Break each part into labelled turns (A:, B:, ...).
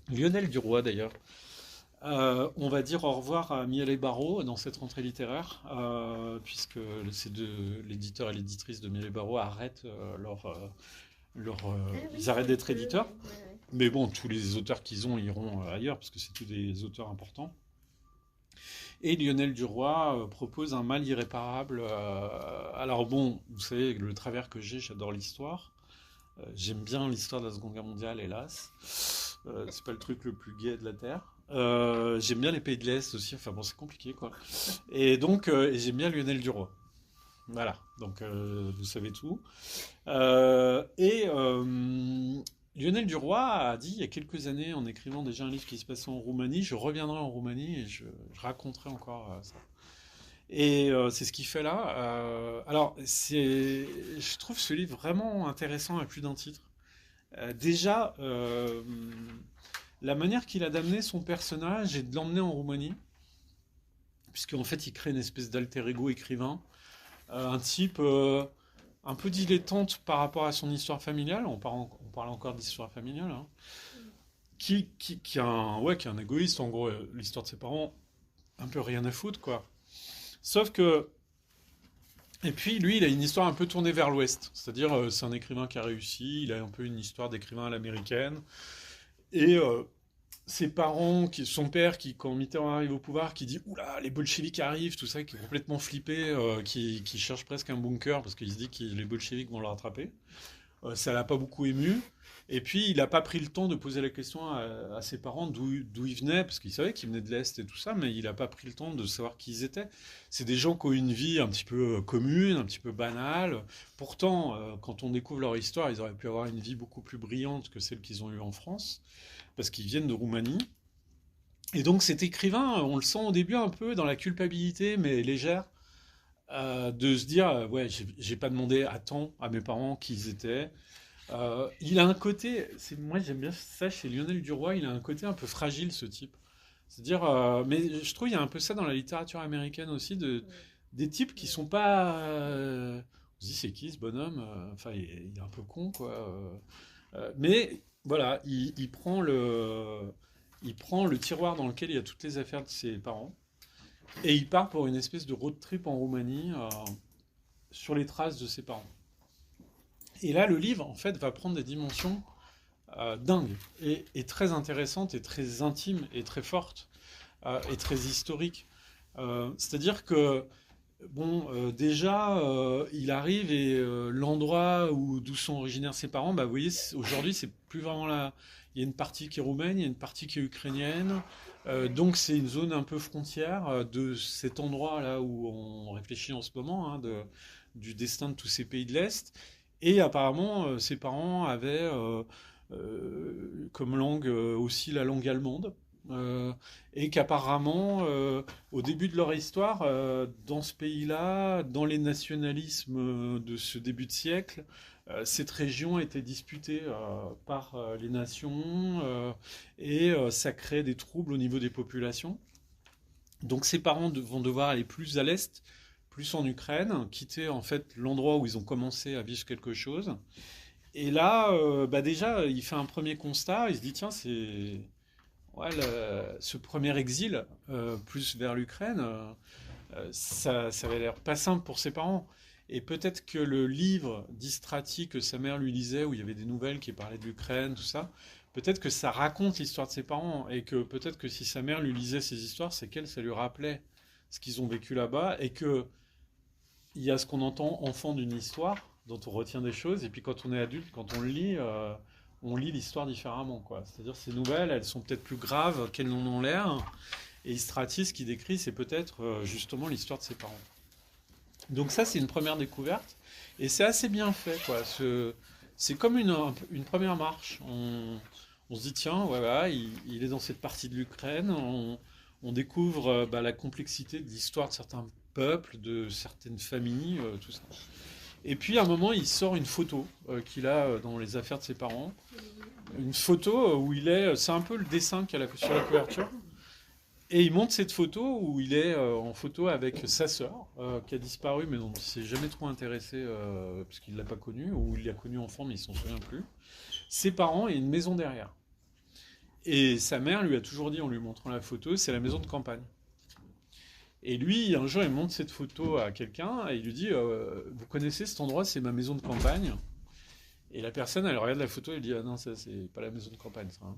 A: Lionel Duroy d'ailleurs. On va dire au revoir à Miel et Barreau dans cette rentrée littéraire, puisque l'éditeur et l'éditrice de Miel et Barreau arrêtent
B: Ah
A: ils
B: oui,
A: arrêtent
B: j'ai vu
A: d'être
B: que.
A: éditeurs.
B: Ouais, ouais.
A: Mais bon, tous les auteurs qu'ils ont iront ailleurs, parce que c'est tous des auteurs importants. Et Lionel Duroy propose un mal irréparable. Alors bon, vous savez, le travers que j'adore l'histoire. J'aime bien l'histoire de la Seconde Guerre mondiale, hélas. C'est pas le truc le plus gai de la Terre. J'aime bien les pays de l'Est aussi, enfin bon, c'est compliqué quoi. Et donc, j'aime bien Lionel Duroy. Voilà, donc vous savez tout. Lionel Duroy a dit il y a quelques années, en écrivant déjà un livre qui se passait en Roumanie, je reviendrai en Roumanie et je raconterai encore ça. Et c'est ce qu'il fait là. Je trouve ce livre vraiment intéressant à plus d'un titre. Déjà, la manière qu'il a d'amener son personnage et de l'emmener en Roumanie, puisqu'en fait il crée une espèce d'alter ego écrivain, un type un peu dilettante par rapport à son histoire familiale, on parle encore d'histoire familiale, hein, qui est un égoïste, en gros, l'histoire de ses parents, un peu rien à foutre, quoi. Sauf que, et puis lui, il a une histoire un peu tournée vers l'Ouest, c'est-à-dire c'est un écrivain qui a réussi, il a un peu une histoire d'écrivain à l'américaine, et ses parents, son père qui, quand Mitterrand arrive au pouvoir, qui dit oula, les bolcheviks arrivent, tout ça, qui est complètement flippé, qui cherche presque un bunker parce qu'il se dit que les bolcheviks vont le rattraper. Ça l'a pas beaucoup ému. Et puis, il n'a pas pris le temps de poser la question à ses parents d'où ils venaient, parce qu'il savait qu'ils venaient de l'Est et tout ça, mais il n'a pas pris le temps de savoir qui ils étaient. C'est des gens qui ont une vie un petit peu commune, un petit peu banale. Pourtant, quand on découvre leur histoire, ils auraient pu avoir une vie beaucoup plus brillante que celle qu'ils ont eue en France, parce qu'ils viennent de Roumanie. Et donc cet écrivain, on le sent au début un peu dans la culpabilité, mais légère, de se dire, ouais, j'ai pas demandé à temps à mes parents qui ils étaient. Il a un côté, moi j'aime bien ça chez Lionel Duroy, il a un côté un peu fragile ce type. C'est-à-dire, mais je trouve il y a un peu ça dans la littérature américaine aussi,
B: Mm.
A: des types qui sont pas... on se dit c'est qui ce bonhomme? Enfin, il est un peu con quoi. Mais voilà, il prend le tiroir dans lequel il y a toutes les affaires de ses parents et il part pour une espèce de road trip en Roumanie sur les traces de ses parents. Et là, le livre, en fait, va prendre des dimensions dingues et très intéressantes et très intimes et très fortes et très historiques. C'est-à-dire que bon, déjà, il arrive et l'endroit d'où sont originaires ses parents, bah, vous voyez, aujourd'hui, c'est plus vraiment là. Il y a une partie qui est roumaine, il y a une partie qui est ukrainienne.
B: Ouais.
A: Donc, c'est une zone un peu frontière de cet endroit là où on réfléchit en ce moment, hein, du destin de tous ces pays de l'Est. Et apparemment, ses parents avaient comme langue aussi la langue allemande. Euh, et qu'apparemment, au début de leur histoire, dans ce pays-là, dans les nationalismes de ce début de siècle, cette région était disputée par les nations et ça crée des troubles au niveau des populations. Donc ses parents vont devoir aller plus à l'est, plus en Ukraine, quitter en fait l'endroit où ils ont commencé à vivre quelque chose. Et là, bah déjà, il fait un premier constat, il se dit tiens, c'est ouais, ce premier exil, plus vers l'Ukraine, ça avait l'air pas simple pour ses parents. Et peut-être que le livre d'Istrati que sa mère lui lisait, où il y avait des nouvelles qui parlaient de l'Ukraine, tout ça, peut-être que ça raconte l'histoire de ses parents. Et que peut-être que si sa mère lui lisait ces histoires, c'est qu'elle, ça lui rappelait ce qu'ils ont vécu là-bas. Et que il y a ce qu'on entend enfant d'une histoire, dont on retient des choses. Et puis quand on est adulte, quand on lit l'histoire différemment, quoi. C'est-à-dire ces nouvelles, elles sont peut-être plus graves qu'elles n'en ont l'air. Et Istratis, ce qu'il décrit, c'est peut-être justement l'histoire de ses parents. Donc ça, c'est une première découverte. Et c'est assez bien fait, quoi. C'est comme une première marche. On se dit, tiens, voilà, il est dans cette partie de l'Ukraine. On découvre bah, la complexité de l'histoire de certains peuples, de certaines familles, tout ça. Et puis à un moment, il sort une photo qu'il a dans les affaires de ses parents.
B: Mhm.
A: Une photo où il est, c'est un peu le dessin qu'il y a sur la couverture. Et il montre cette photo où il est en photo avec sa sœur, qui a disparu, mais dont il s'est jamais trop intéressé, parce qu'il l'a pas connue, ou il l'a connue enfant, mais il s'en souvient plus. Ses parents et une maison derrière. Et sa mère lui a toujours dit, en lui montrant la photo, c'est la maison de campagne. Et lui, un jour, il montre cette photo à quelqu'un et il lui dit, vous connaissez cet endroit, c'est ma maison de campagne. Et la personne, elle regarde la photo et elle dit, ah non, ça, c'est pas la maison de campagne, ça. Hein.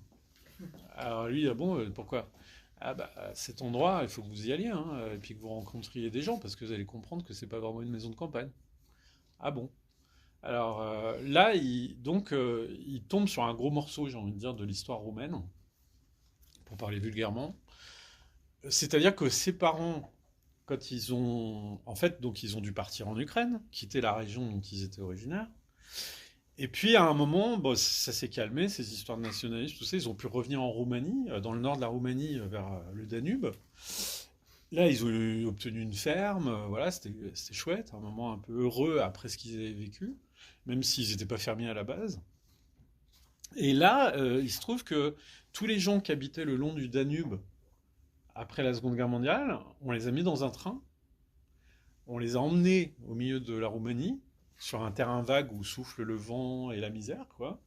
A: Alors lui, ah bon, pourquoi? Ah bah, cet endroit, il faut que vous y alliez, hein, et puis que vous rencontriez des gens, parce que vous allez comprendre que c'est pas vraiment une maison de campagne. Ah bon? Alors là, il tombe sur un gros morceau, j'ai envie de dire, de l'histoire roumaine, pour parler vulgairement. C'est-à-dire que ses parents, quand ils ont, en fait, donc ils ont dû partir en Ukraine, quitter la région dont ils étaient originaires. Et puis à un moment, bon, ça s'est calmé, ces histoires de nationalisme, tout ça, ils ont pu revenir en Roumanie, dans le nord de la Roumanie, vers le Danube. Là, ils ont obtenu une ferme, voilà, c'était chouette, un moment un peu heureux après ce qu'ils avaient vécu, même s'ils n'étaient pas fermiers à la base. Et là, il se trouve que tous les gens qui habitaient le long du Danube après la Seconde Guerre mondiale, on les a mis dans un train, on les a emmenés au milieu de la Roumanie, sur un terrain vague où souffle le vent et la misère, quoi.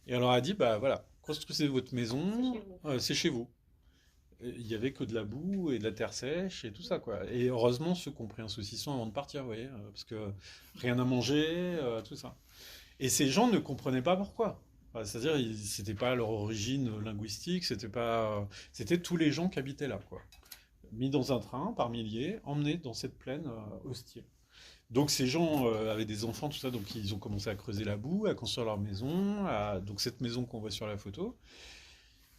A: Et on leur a dit, bah voilà, construisez votre maison, c'est chez vous. Il y avait que de la boue et de la terre sèche et tout ça, quoi. Et heureusement, ceux qui ont pris un saucisson avant de partir, vous voyez, parce que rien à manger, tout ça. Et ces gens ne comprenaient pas pourquoi. Enfin, c'est-à-dire, c'était pas leur origine linguistique, c'était tous les gens qui habitaient là, quoi. Mis dans un train par milliers, emmenés dans cette plaine hostile. Donc ces gens avaient des enfants, tout ça, donc ils ont commencé à creuser la boue, à construire leur maison, donc cette maison qu'on voit sur la photo.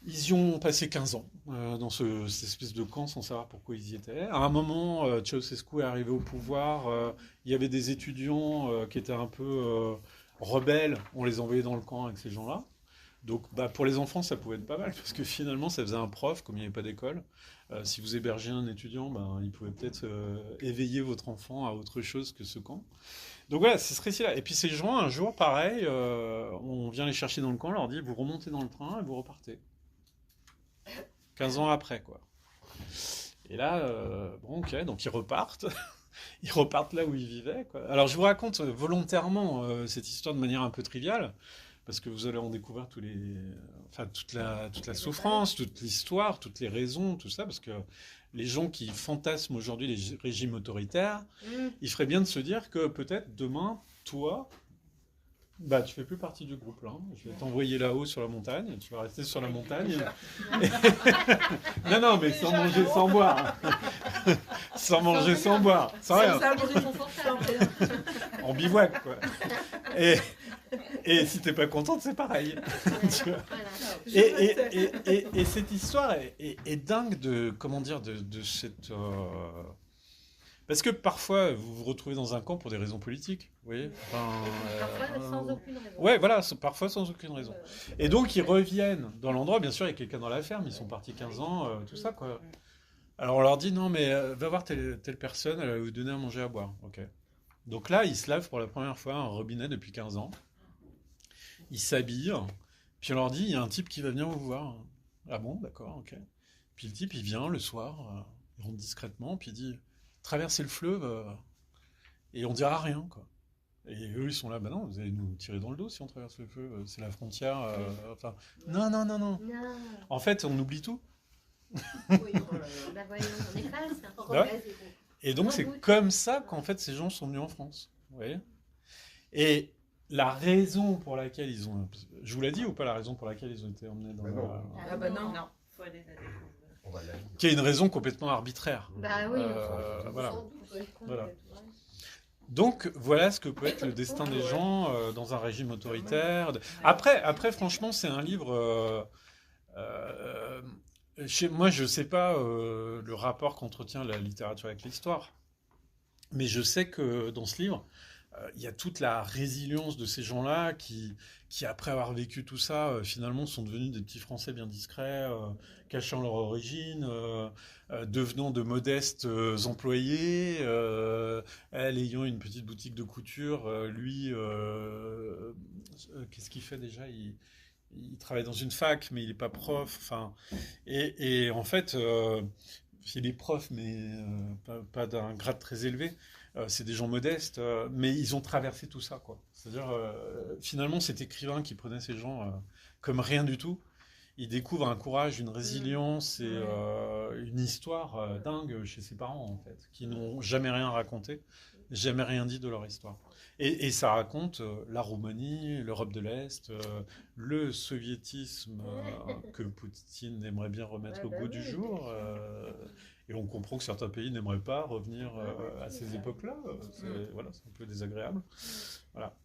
A: Ils y ont passé 15 ans dans cette espèce de camp sans savoir pourquoi ils y étaient. À un moment, Ceausescu est arrivé au pouvoir, il y avait des étudiants qui étaient un peu rebelles, on les envoyait dans le camp avec ces gens-là. Donc bah, pour les enfants, ça pouvait être pas mal, parce que finalement, ça faisait un prof, comme il n'y avait pas d'école. Si vous hébergez un étudiant, ben, il pouvait peut-être éveiller votre enfant à autre chose que ce camp. Donc voilà, c'est ce récit-là. Et puis ces gens, un jour, pareil, on vient les chercher dans le camp, on leur dit, vous remontez dans le train et vous repartez. 15 ans après, quoi. Et là, bon, ok, donc ils repartent. Ils repartent là où ils vivaient, quoi. Alors je vous raconte volontairement cette histoire de manière un peu triviale, parce que vous allez en découvrir toute la souffrance, toute l'histoire, toutes les raisons, tout ça, parce que les gens qui fantasment aujourd'hui les régimes autoritaires, il ferait bien de se dire que peut-être demain, toi, bah, tu fais plus partie du groupe là. Je vais t'envoyer là-haut sur la montagne. Tu vas rester sur la montagne. Non, mais sans manger, sans boire. Sans manger, sans boire. Sans rien. En bivouac, quoi. Et si t'es pas contente, c'est pareil. Et cette histoire est dingue de, comment dire, de cette... Parce que parfois, vous vous retrouvez dans un camp pour des raisons politiques, vous voyez.
B: Parfois sans aucune raison.
A: Ouais, voilà, parfois sans aucune raison. Et donc, ils reviennent dans l'endroit, bien sûr, il y a quelqu'un dans la ferme, ils sont partis 15 ans, tout ça, quoi. Alors, on leur dit, non, mais va voir telle personne, elle va vous donner à manger à boire. Ok. Donc là, ils se lavent pour la première fois à un robinet depuis 15 ans. Ils s'habillent, puis on leur dit, il y a un type qui va venir vous voir. Ah bon, d'accord, ok. Puis le type, il vient le soir, il rentre discrètement, puis il dit... traverser le fleuve et on dira rien, quoi. Et eux, ils sont là, bah non, vous allez nous tirer dans le dos si on traverse le fleuve, c'est la frontière. Enfin, non.
B: Non.
A: En fait, on oublie tout.
B: Oui, bah voyons, on écrase.
A: Ouais. Et donc, c'est comme ça qu'en fait, ces gens sont venus en France. Vous voyez ? Et la raison pour laquelle ils ont... Je vous l'ai dit ou pas, la raison pour laquelle ils ont été emmenés dans
C: Ah bah non. Faut aller la découvrir.
A: Qui est une raison complètement arbitraire.
B: Bah oui,
A: voilà. Donc voilà ce que peut être le destin des gens dans un régime autoritaire. Après franchement, c'est un livre. Moi, je sais pas le rapport qu'entretient la littérature avec l'histoire, mais je sais que dans ce livre, il y a toute la résilience de ces gens-là qui après avoir vécu tout ça, finalement sont devenus des petits Français bien discrets, cachant leur origine, devenant de modestes employés, elle ayant une petite boutique de couture, lui, qu'est-ce qu'il fait déjà ? Il travaille dans une fac, mais il n'est pas prof. Enfin, et en fait, il est prof, mais pas d'un grade très élevé. C'est des gens modestes, mais ils ont traversé tout ça, quoi. C'est-à-dire, finalement, cet écrivain qui prenait ces gens comme rien du tout, il découvre un courage, une résilience et une histoire dingue chez ses parents, en fait, qui n'ont jamais rien raconté, jamais rien dit de leur histoire. Et ça raconte la Roumanie, l'Europe de l'Est, le soviétisme que Poutine aimerait bien remettre au goût du jour. Et on comprend que certains pays n'aimeraient pas revenir à ces époques-là. Voilà, c'est un peu désagréable. Voilà.